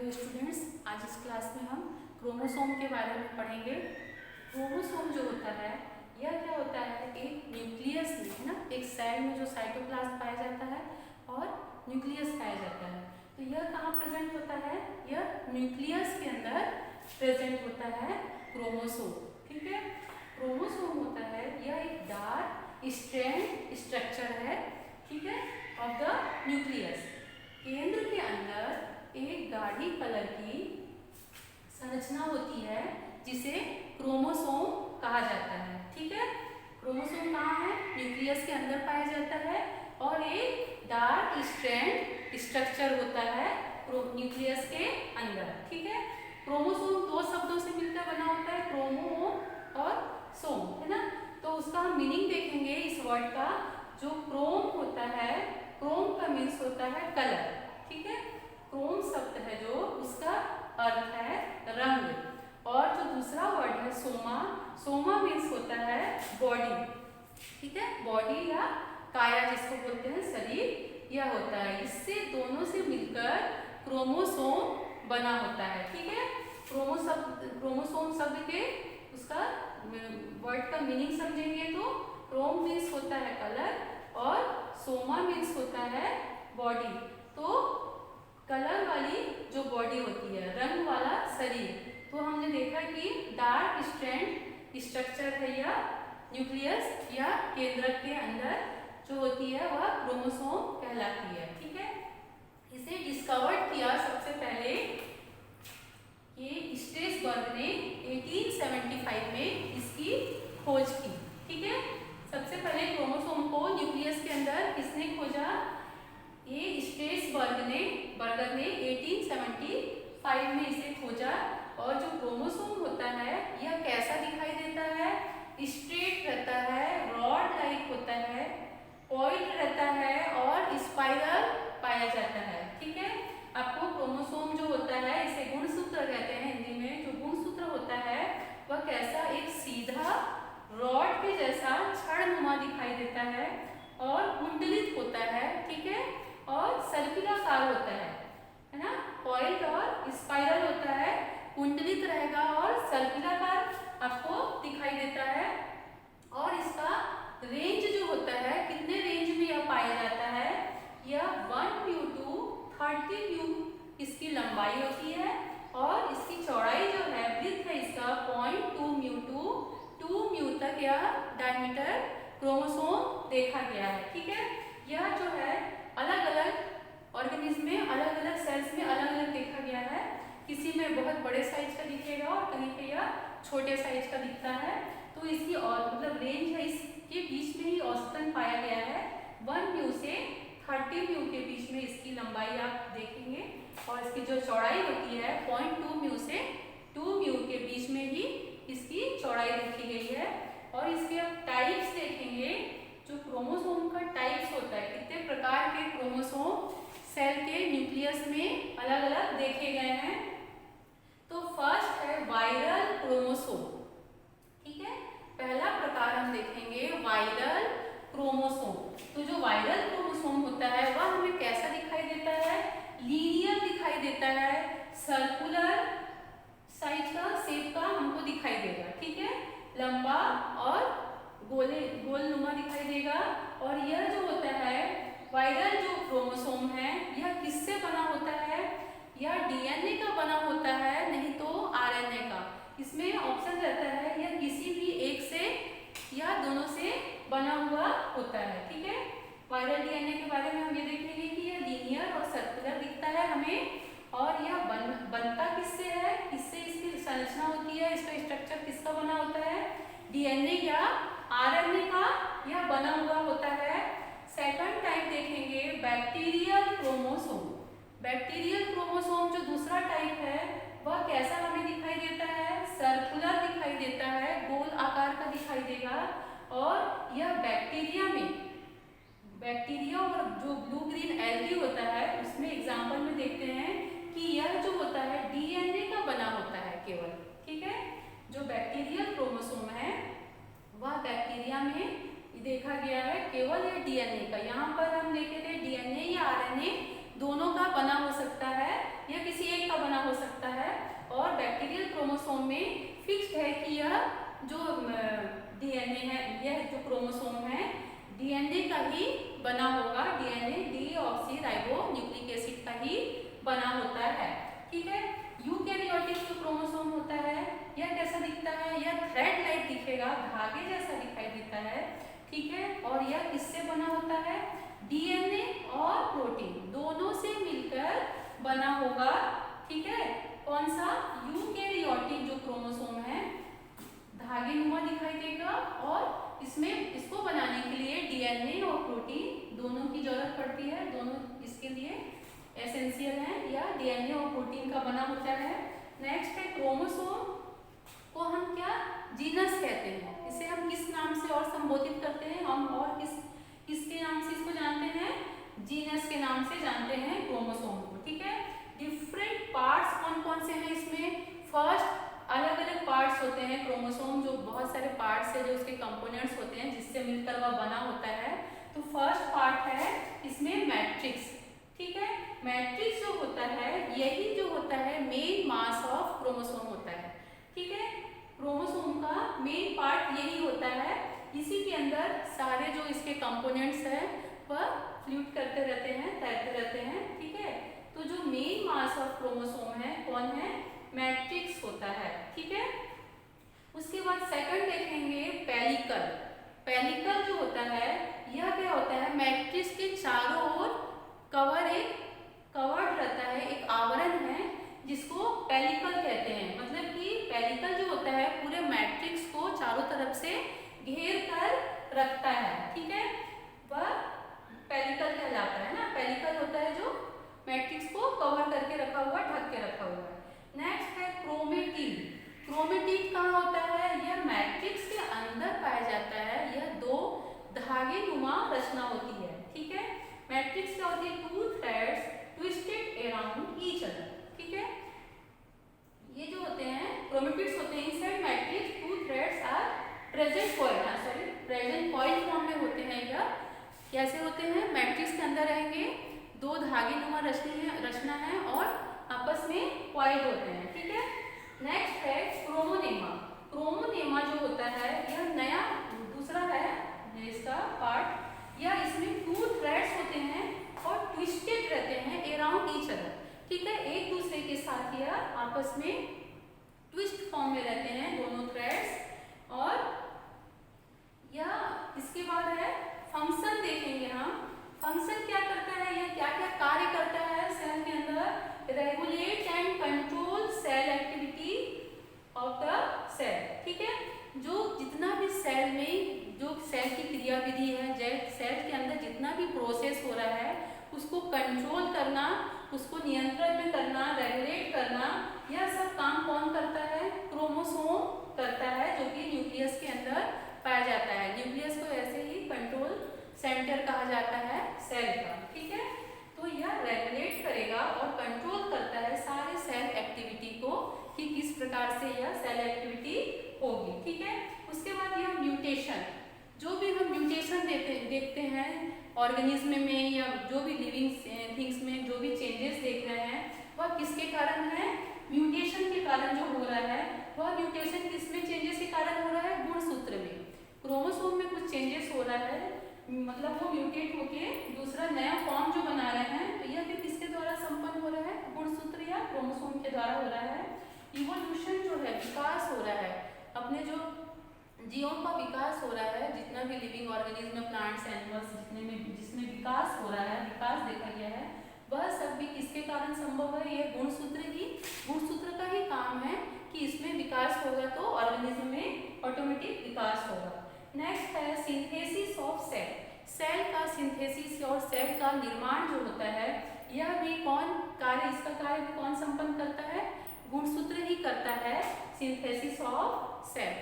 Hello students, आज इस class में हम क्रोमोसोम के बारे में पढ़ेंगे। क्रोमोसोम जो होता है यह क्या होता है, एक न्यूक्लियस में है ना, एक सेल में जो साइटोप्लाज्म पाया जाता है और न्यूक्लियस पाया जाता है। तो यह कहाँ प्रेजेंट होता है, यह न्यूक्लियस के अंदर प्रेजेंट होता है क्रोमोसोम। ठीक है, क्रोमोसोम होता है यह एक डार्क स्ट्रैंड स्ट्रक्चर है, ठीक है, ऑफ द न्यूक्लियस। केंद्र के अंदर एक गाढ़ी कलर की संरचना होती है जिसे क्रोमोसोम कहा जाता है। ठीक है, क्रोमोसोम कहाँ है, न्यूक्लियस के अंदर पाया जाता है और एक डार्क स्ट्रैंड स्ट्रक्चर होता है न्यूक्लियस के अंदर। ठीक है, क्रोमोसोम दो शब्दों से मिलकर बना होता है, क्रोमो और सोम, है ना। तो उसका हम मीनिंग देखेंगे इस वर्ड का। जो क्रोम होता है, क्रोम का मीन्स होता है कलर। ठीक है, क्रोम शब्द है जो उसका अर्थ है रंग। और जो दूसरा वर्ड है सोमा, सोमा मीन्स होता है बॉडी। ठीक है, बॉडी या काया जिसको बोलते हैं, शरीर, यह होता है। इससे दोनों से मिलकर क्रोमोसोम बना होता है। ठीक है, क्रोमोसोम शब्द के उसका वर्ड का मीनिंग समझेंगे तो क्रोम मीन्स होता है कलर और सोमा मीन्स होता है बॉडी। तो कलर वाली जो बॉडी होती है, रंग वाला शरीर। तो हमने देखा कि डार्क स्ट्रैंड स्ट्रक्चर है या न्यूक्लियस या केंद्रक के अंदर जो होती है वह क्रोमोसोम कहलाती है। ठीक है, इसे डिस्कवर्ड किया सबसे पहले ये स्ट्रेसबर्ग ने 1875 में इसकी खोज की। ठीक है, सबसे पहले क्रोमोसोम को न्यूक्लियस के अंदर किसने खोजा, ये स्ट्रेसबर्ग ने 1875 में इसे खोजा। और जो क्रोमोसोम होता है यह कैसा दिखाई देता है, स्ट्रेट रहता है, रॉड लाइक होता है, कॉइल्ड रहता है और स्पाइरल पाया जाता है। ठीक है, आपको क्रोमोसोम जो होता है इसे गुणसूत्र कहते हैं हिंदी में। जो गुणसूत्र होता है वह कैसा, एक सीधा रॉड के जैसा छड़नुमा दिखाई देता है और कुंडलित होता है। ठीक है, और सर्पिलाकार होता है ना, कॉइल्ड और स्पाइरल होता है, कुंडलित रहेगा और सर्पिलाकार आपको दिखाई देता है। और इसका रेंज जो होता है, कितने रेंज में यह पाया जाता है, यह 1 म्यू टू 30 म्यू इसकी लंबाई होती है और इसकी चौड़ाई जो है, ब्रीथ है इसका 0.2 म्यू टू 2 म्यू तक यह डायमीटर क्रोमोसोम देखा गया है। ठीक है, यह जो है अलग अलग ऑर्गेनिज्म में, अलग अलग सेल्स में अलग अलग देखा गया है। किसी में बहुत बड़े साइज का दिखेगा और कहीं पे यह छोटे साइज का दिखता है। तो इसकी और मतलब रेंज है, इसके बीच में ही औसतन पाया गया है। 1 म्यू से 30 म्यू के बीच में इसकी लंबाई आप देखेंगे और इसकी जो चौड़ाई होती है 0.2 म्यू से 2 म्यू के बीच में ही इसकी चौड़ाई देखी गई है। और इसके अब टाइप्स देखेंगे। जो क्रोमोसोम का टाइप्स होता है, कितने प्रकार के क्रोमोसोम सेल के न्यूक्लियस में अलग अलग देखे गए हैं। तो फर्स्ट है वायरल क्रोमोसोम। ठीक है, पहला प्रकार हम देखेंगे वायरल क्रोमोसोम। तो जो वायरल क्रोमोसोम होता है वह हमें कैसा दिखाई देता है, लीनियर दिखाई देता है, सर्कुलर साइज का, शेप का हमको दिखाई देगा। ठीक है, लंबा और गोलनुमा दिखाई देगा। और यह जो होता है वायरल जो क्रोमोसोम है यह किससे बना होता है, यह डीएनए का बना होता है, नहीं तो आरएनए का। इसमें ऑप्शन रहता है यह किसी भी एक से या दोनों से बना हुआ होता है। ठीक है, वायरल डीएनए के बारे में हम ये देखेंगे कि यह लीनियर और सर्कुलर दिखता है हमें। और यह बनता किससे है, किससे इसकी संरचना होती है, इसका स्ट्रक्चर किसका बना होता है, डीएनए या आरएनए का यह बना हुआ होता है। सेकंड टाइप देखेंगे बैक्टीरियल क्रोमोसोम। बैक्टीरियल क्रोमोसोम जो दूसरा टाइप है वह कैसा हमें दिखाई देता है, सर्कुलर दिखाई देता है, गोल आकार का दिखाई देगा। और यह बैक्टीरिया में, बैक्टीरिया और जो ब्लू ग्रीन एल्गी होता है उसमें एग्जाम्पल में देखते हैं कि यह जो होता है डीएनए का बना होता है केवल। ठीक है, जो बैक्टीरियल क्रोमोसोम है वह बैक्टीरिया में देखा गया है केवल ये डीएनए का। यहाँ पर हम देखे थे डीएनए या आरएनए दोनों का बना हो सकता है, यह किसी एक का बना हो सकता है, और बैक्टीरियल क्रोमोसोम में फिक्स्ड है कि यह जो डीएनए है, यह जो क्रोमोसोम है डीएनए का ही बना होगा, डीएनए डीऑक्सी न्यूक्लिक एसिड का ही बना होता है। ठीक है, यूकैरियोटिक जो क्रोमोसोम होता है यह कैसा दिखता है, यह थ्रेड लाइक दिखेगा, धागे जैसा दिखाई देता है। ठीक है, और यह किससे बना होता है, डीएनए और प्रोटीन दोनों से मिलकर बना होगा। ठीक है, कौन सा, यूकैरियोटिक जो क्रोमोसोम है धागे नुमा दिखाई देगा, और इसमें इसको बनाने के लिए डीएनए और प्रोटीन दोनों की जरूरत पड़ती है, दोनों इसके लिए एसेंशियल है, या डीएनए और प्रोटीन का बना होता है। नेक्स्ट है क्रोमोसोम को हम क्या जीनस कहते हैं, इसे हम किस नाम से और संबोधित करते हैं, हम और किसके नाम से इसको जानते हैं, जीनस के नाम से जानते हैं क्रोमोसोम को। ठीक है, डिफरेंट पार्ट्स कौन कौन से हैं इसमें, फर्स्ट अलग अलग पार्ट्स होते हैं क्रोमोसोम, जो बहुत सारे पार्ट्स है जो उसके कंपोनेंट्स होते हैं जिससे मिलकर वह बना होता है। तो फर्स्ट पार्ट है इसमें मैट्रिक्स। ठीक है, मैट्रिक्स जो होता है यही जो होता है मेन मास ऑफ क्रोमोसोम होता है। ठीक है, क्रोमोसोम का मेन पार्ट यही होता है, इसी के अंदर सारे जो इसके कंपोनेंट्स हैं वह फ्लूट करते रहते हैं, तैरते रहते हैं। ठीक है, तो जो मेन मास ऑफ क्रोमोसोम है कौन है, मैट्रिक्स होता है। ठीक है, उसके बाद सेकंड देखेंगे पेलिकल। पेलिकल जो होता है यह क्या होता है, मैट्रिक्स के चारों ओर कवर्ड रहता है, एक आवरण है जिसको पेलिकल कहते हैं। मतलब कि पेलिकल जो होता है पूरे मैट्रिक्स को चारों तरफ से घेर कर रखता है। ठीक है, वह पेलिकल कहलाता है ना, पेलिकल होता है जो मैट्रिक्स को कवर करके रखा हुआ, ढक के रखा हुआ है। नेक्स्ट है क्रोमेटिड। क्रोमेटिड कहाँ होता है, यह मैट्रिक्स के अंदर पाया जाता है, यह दो धागे नुमा रचना होती है। ठीक है, मैट्रिक्स क्या होती है, two threads twisted around each other. ठीक है, ये जो होते हैं क्रोमेटिड्स होते हैं, inside matrix two threads are present coil form में होते हैं। यह कैसे होते हैं, मैट्रिक्स के अंदर रहेंगे, दो धागे नुमा रचना है और आपस में कॉइल होते हैं। ठीक है, नेक्स्ट है क्रोमोनेमा। क्रोमोनेमा जो होता है यह नया दूसरा है इसका पार्ट, या इसमें टू थ्रेड्स होते हैं और ट्विस्टेड रहते हैं अराउंड ईच अदर। ठीक है, एक दूसरे के साथ यह आपस में ट्विस्ट फॉर्म में रहते हैं दोनों थ्रेड्स। और यह इसके बाद है फंक्शन देखेंगे हम, फंक्शन क्या करता है, यह क्या क्या कार्य करता है सेल के अंदर, regulate and control cell activity of the cell. ठीक है, जो जितना भी सेल में जो सेल की क्रियाविधि है, सेल के अंदर जितना भी प्रोसेस हो रहा है उसको कंट्रोल करना, उसको नियंत्रण में करना, रेगुलेट करना, यह सब काम कौन करता है, क्रोमोसोम करता है, जो कि न्यूक्लियस के अंदर पाया जाता है। न्यूक्लियस को ऐसे ही कंट्रोल सेंटर कहा जाता है सेल का। ठीक है, तो यह रेगुलेट करेगा और कंट्रोल करता है सारे सेल एक्टिविटी को कि किस प्रकार से यह सेल एक्टिविटी होगी। ठीक है, उसके बाद यह म्यूटेशन, जो भी हम म्यूटेशन देखते हैं ऑर्गेनिज्म में या जो भी लिविंग थिंग्स में जो भी चेंजेस देख रहे हैं वह किसके कारण है, म्यूटेशन के कारण जो हो रहा है। वह म्यूटेशन किसमें चेंजेस के कारण हो रहा है, गुणसूत्र में, क्रोमोसोम में कुछ चेंजेस हो रहा है, मतलब वो म्यूटेट होके दूसरा नया फॉर्म जो बना रहे हैं, तो यह भी किसके द्वारा संपन्न हो रहा है, गुणसूत्र या क्रोमोसोम के द्वारा हो रहा है। इवोल्यूशन जो है, विकास हो रहा है, अपने जो जीवों का विकास हो रहा है, जितना भी लिविंग ऑर्गेनिज्म, प्लांट्स, एनिमल्स जिसमें विकास हो रहा है, विकास देखा गया है, वह सब भी किसके कारण संभव है, यह गुणसूत्र का ही काम है कि इसमें विकास होगा तो ऑर्गेनिज्म में ऑटोमेटिक विकास होगा। नेक्स्ट है सिंथेसिस ऑफ सेल। सेल का सिंथेसिस और सेल का निर्माण जो होता है, यह भी इसका कार्य भी कौन संपन्न करता है, गुणसूत्र ही करता है, सिंथेसिस ऑफ सेल।